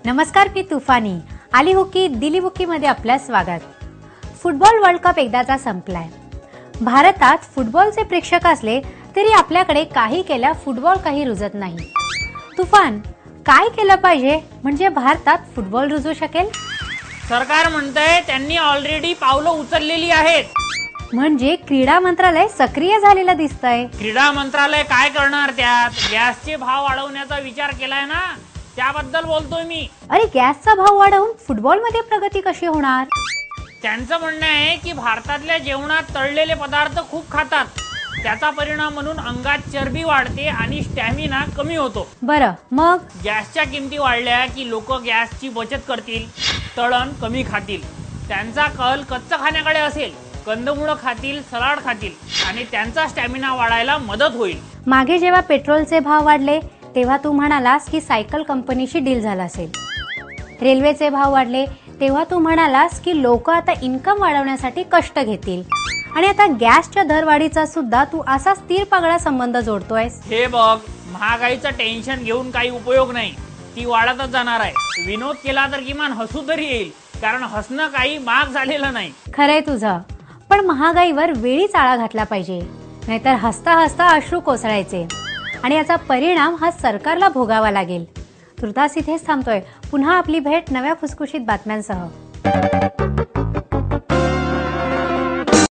नमस्कार, मी तुफानी आली हुकी दिली बुकी मध्ये आपलं स्वागत। फुटबॉल वर्ल्ड कप एकदाचा संपलाय। भारतात फुटबॉलचे प्रेक्षक असले तरी आपल्याकडे काही केल्या फुटबॉल काही रुजत नाही। तुफान, काय केलं पाहिजे म्हणजे भारतात फुटबॉल रुजू शकेल? सरकार म्हणतंय त्यांनी ऑलरेडी पावलं उचललेली आहेत। म्हणजे क्रीडा मंत्रालय सक्रिय झालेलं दिसतंय। क्रीडा मंत्रालय काय करणार? त्यात गॅसचे भाव वाढवण्याचा विचार केलाय ना, त्याबद्दल बोलतोय मी। अरे, गॅसचा भाव वाढवून फुटबॉल मध्ये प्रगती कशी होणार? त्यांचं म्हणणं आहे की भारतातल्या जेवणात तळलेले पदार्थ खूप खातात, त्याचा परिणाम म्हणून अंगात चरबी वाढते आणि स्टॅमिना कमी होतो। बरं, मग गॅसच्या किमती वाढल्या की लोक गॅसची बचत करतील, तळण कमी खातील, त्यांचा कल कच्चं खाण्याकडे असेल, कंदमुळं खातील, सलाड खातील आणि त्यांचा स्टॅमिना वाढायला मदत होईल। मागे जेव्हा पेट्रोलचे भाव वाढले तेव्हा तू म्हणालास की सायकल कंपनीशी डील झाला असेल। रेल्वेचे भाव वाढले तेव्हा तू म्हणालास की लोक आता इन्कम वाढवण्यासाठी कष्ट घेतील, आणि आता गॅसच्या दरवाढीचा सुद्धा तू असा स्थिर पगडा संबंध जोडतोयस। हे बघ, महागाईचं टेन्शन घेऊन काही उपयोग नाही, ती वाढतच जाणार आहे। विनोद केला तर किमान हसू तरी येईल, कारण हसणं काही महाग झालेलं नाही। खरंय तुझं, पण महागाईवर वेळीच आळा घातला पाहिजे, नाहीतर हसता हसता अश्रू कोसळायचे आणि याचा परिणाम हा सरकारला भोगावा लागेल। तुर्तास इथेच थांबतोय। पुन्हा आपली भेट नव्या खुसखुशीत बातम्यांसह।